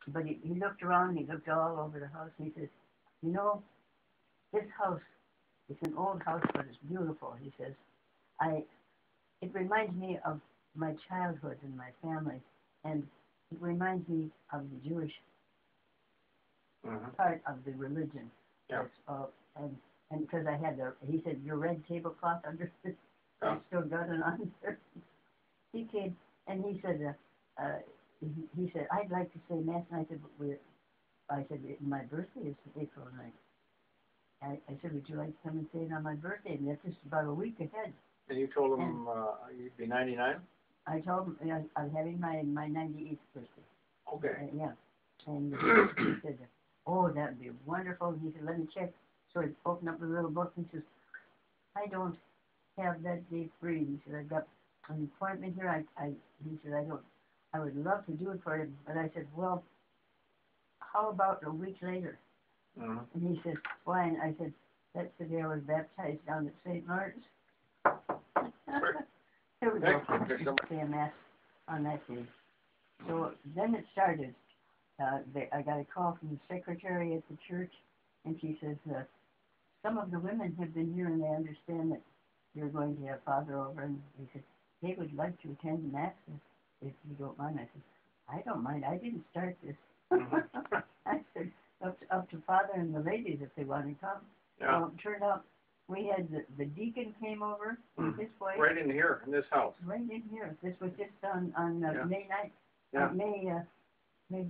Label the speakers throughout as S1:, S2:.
S1: but he looked around, he looked all over the house, and he says, you know, this house, it's an old house, but it's beautiful. He says, it reminds me of my childhood and my family, and it reminds me of the Jewish part of the religion.
S2: Yeah.
S1: And because I had he said, your red tablecloth under this, I still got it on there. He came, and he said, I'd like to say Mass, and I said, my birthday is April 9th. I said, would you like to come and say it on my birthday? And that's just about a week ahead.
S2: And you told him you'd be 99?
S1: I told him I'm having my 98th birthday.
S2: Okay.
S1: Yeah. And he said, oh, that would be wonderful. And he said, let me check. So he opened up the little book and says, I don't have that day free. He said, I've got an appointment here. He said, I would love to do it for you. But I said, well, how about a week later? And he said, why? And I said, that's the day I was baptized down at St. Lawrence. Here we go. Say a Mass on that day. So then it started. I got a call from the secretary at the church, and she says, some of the women have been here, and they understand that you're going to have Father over, and they said, they would like to attend the Mass if you don't mind. I said, I don't mind. I didn't start this. I said, up to Father and the ladies if they want to come.
S2: Yeah.
S1: Well, it turned out we had the deacon came over with his wife.
S2: Right in here, in this house.
S1: Right in here. This was just on May 9th.
S2: Yeah.
S1: May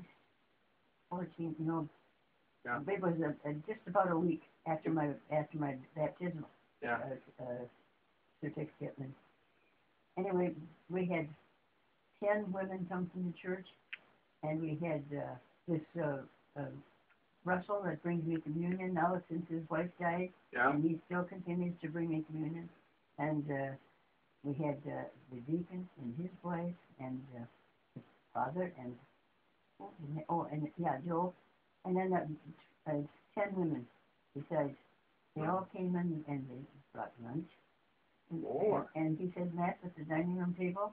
S1: 14th, no.
S2: Yeah.
S1: It was just about a week after my baptismal certificate. And anyway, we had 10 women come from the church, and we had this Russell that brings me communion now since his wife died, and he still continues to bring me communion. And we had the deacon and his wife, and his father, and Joe, and then 10 women besides. They all came in and they brought lunch. And he said Mass at the dining room table.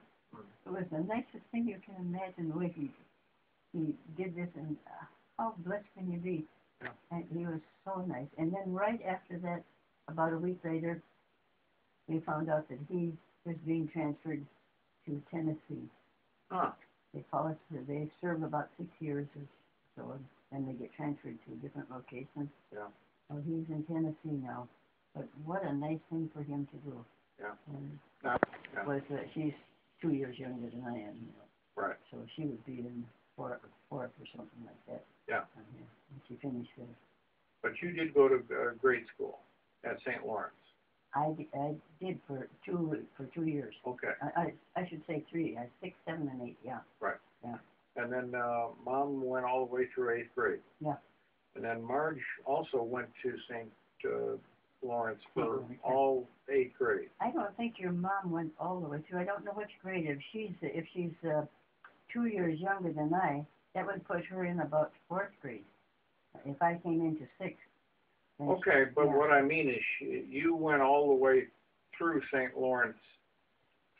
S1: It was the nicest thing you can imagine the way he did this, and how blessed can you be? Yeah. And he was so nice. And then right after that, about a week later, we found out that he was being transferred to Tennessee. They serve about 6 years or so, and they get transferred to a different location.
S2: Yeah.
S1: Well, he's in Tennessee now. But what a nice thing for him to do.
S2: Yeah.
S1: And was she's 2 years younger than I am,
S2: Right.
S1: So she would be in fourth or something like that.
S2: Yeah.
S1: And she finished there.
S2: But you did go to grade school at St. Lawrence.
S1: I did for 2 years.
S2: Okay.
S1: I should say 3. 6, 7, and 8. Yeah.
S2: Right.
S1: Yeah.
S2: And then Mom went all the way through 8th grade.
S1: Yeah.
S2: And then Marge also went to St. Lawrence for all 8th grade.
S1: I don't think your mom went all the way through. I don't know which grade. If she's 2 years younger than I, that would put her in about 4th grade. If I came into 6th.
S2: Okay, but what I mean is you went all the way through St. Lawrence,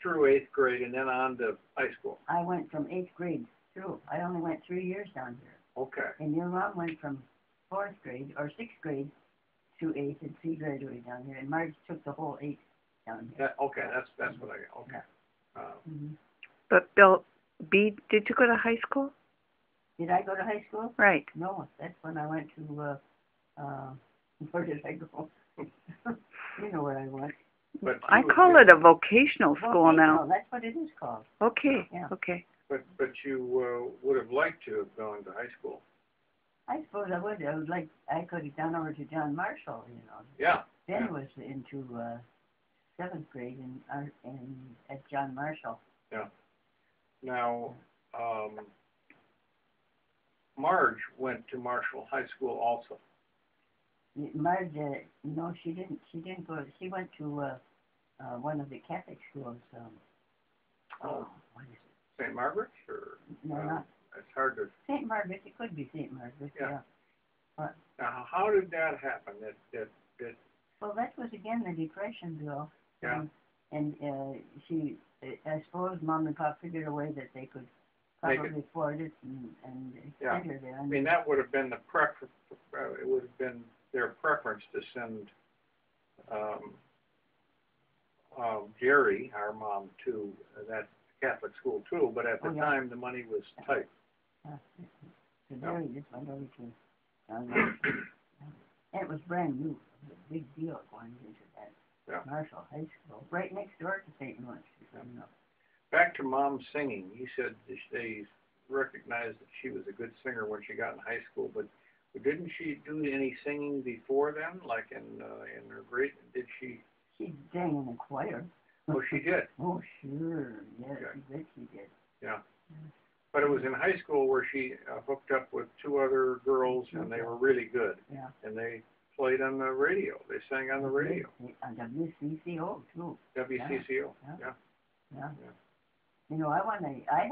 S2: through 8th grade, and then on to high school.
S1: I went from 8th grade through. I only went 3 years down here.
S2: Okay.
S1: And your mom went from 4th grade or 6th grade to 8th, and she graduated down here. And Marge took the whole 8th down here.
S2: Okay, that's what I got. Okay.
S1: Yeah.
S3: But Bill, B, did you go to high school?
S1: Did I go to high school?
S3: Right.
S1: No, that's when I went to, where did I go? You know where I went.
S2: But
S3: I call it a vocational school now.
S1: That's what it is called.
S3: Okay,
S1: yeah.
S3: Okay.
S2: But you would have liked to have gone to high school.
S1: I suppose I would. I could have gone over to John Marshall,
S2: Yeah.
S1: Ben was into 7th grade at John Marshall.
S2: Yeah. Now, Marge went to Marshall High School also.
S1: Marge, no, she didn't. She didn't go. She went to one of the Catholic schools. What is it?
S2: St. Margaret's, or
S1: no, not.
S2: It's hard to.
S1: St. Margaret's. It could be St. Margaret's. Yeah.
S2: Now, how did that happen?
S1: Well, that was again the Depression, Bill.
S2: Yeah.
S1: And she, I suppose, Mom and Pop figured a way that they could probably afford it and
S2: Yeah.
S1: send her there.
S2: I mean, that would have been the it would have been their preference to send Jerry, our mom, to that Catholic school too, but at the time the money was tight.
S1: So Jerry just went over to, and it was brand new. It was a big deal going into that Marshall High School, right next door to St. Louis. You know.
S2: Back to Mom's singing, he said they recognized that she was a good singer when she got in high school, but didn't she do any singing before then, like in her grade? Did she?
S1: She sang in the choir.
S2: Oh, she did?
S1: Oh, sure. Yes,
S2: Okay.
S1: she did.
S2: Yeah. But it was in high school where she hooked up with two other girls, and they were really good.
S1: Yeah.
S2: And they played on the radio. They sang on the radio.
S1: On WCCO, too.
S2: WCCO,
S1: Yeah. You know, I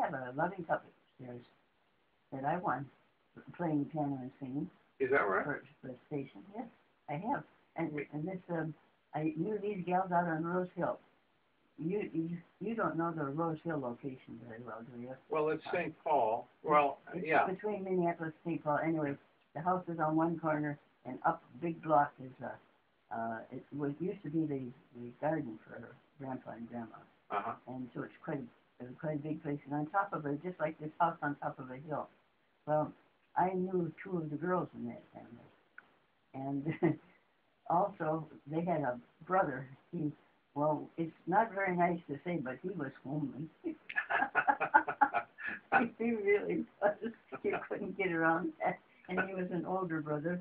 S1: have a loving cup upstairs that I won playing piano and singing.
S2: Is that right?
S1: For the station, yes, I have. And this, I knew these gals out on Rose Hill. You don't know the Rose Hill location very well, do you?
S2: Well, it's St. Paul. Well,
S1: it's
S2: yeah.
S1: between Minneapolis and St. Paul. Anyway, the house is on one corner, and up a big block is it used to be the garden for Grandpa and Grandma.
S2: Uh-huh.
S1: And so it's quite a big place. And on top of it, just like this house on top of a hill. Well, I knew two of the girls in that family. And also, they had a brother. Well, it's not very nice to say, but he was homely. He really was. You couldn't get around that. And he was an older brother,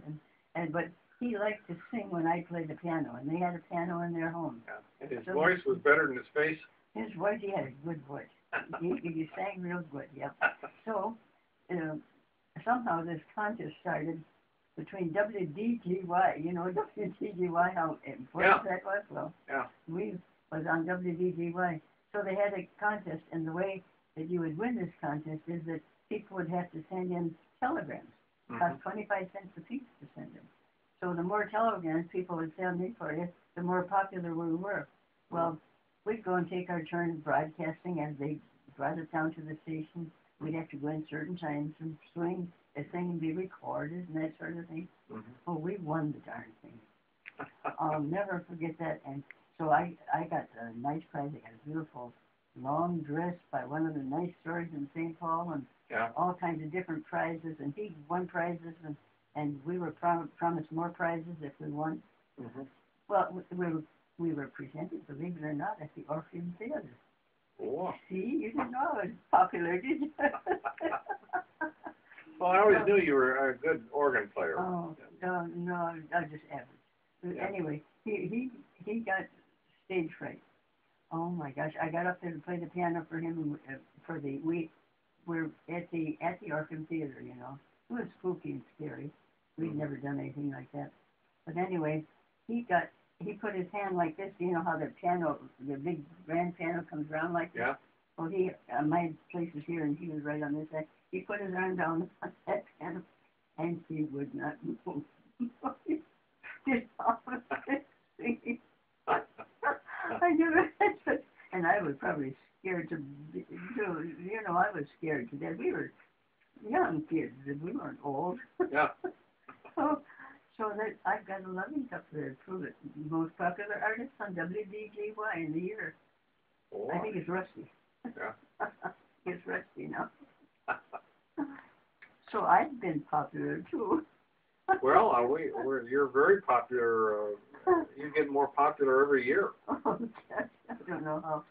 S1: but he liked to sing when I played the piano, and they had a piano in their home.
S2: Yeah. And his voice was better than his face?
S1: His voice, he had a good voice. He sang real good, yep. So, somehow this contest started between WDGY, you know, WDGY, how important that was? Well, we was on WDGY. So they had a contest, and the way that you would win this contest is that people would have to send in telegrams. It cost 25 cents a piece to send them. So the more telegrams people would send in for you, the more popular we were. Well, we'd go and take our turn broadcasting as they brought it down to the station. We'd have to go in certain times and swing. The thing would be recorded and that sort of thing. Well, we won the darn thing. I'll never forget that. And so I got a nice prize. I got a beautiful long dress by one of the nice stores in St. Paul, and all kinds of different prizes. And he won prizes, and we were promised more prizes if we won. Well, we were presented, believe it or not, at the Orpheum Theater.
S2: Oh.
S1: See, you didn't know I was popular, did you?
S2: Well, I always knew you were a good organ player.
S1: Oh, no, I was just average. Anyway, he got stage fright. Oh my gosh, I got up there to play the piano for him we were at the Orpheum Theater, you know. It was spooky and scary. We'd never done anything like that. But anyway, he put his hand like this. You know how the big grand piano comes around like this?
S2: Yeah.
S1: Well, my place is here, and he was right on this side. He put his arm down on that piano, and he would not move. Just off of it. I never had such, and I was probably scared to, you know, I was scared to death. We were young kids, and we weren't old.
S2: Yeah.
S1: So that I've got a loving cup there to prove it. Most popular artist on WDGY in the year.
S2: Oh.
S1: I think it's Rusty.
S2: Yeah.
S1: It's Rusty now. So I've been popular too.
S2: Well, you're very popular. You get more popular every year.
S1: Oh, gosh, I don't know how.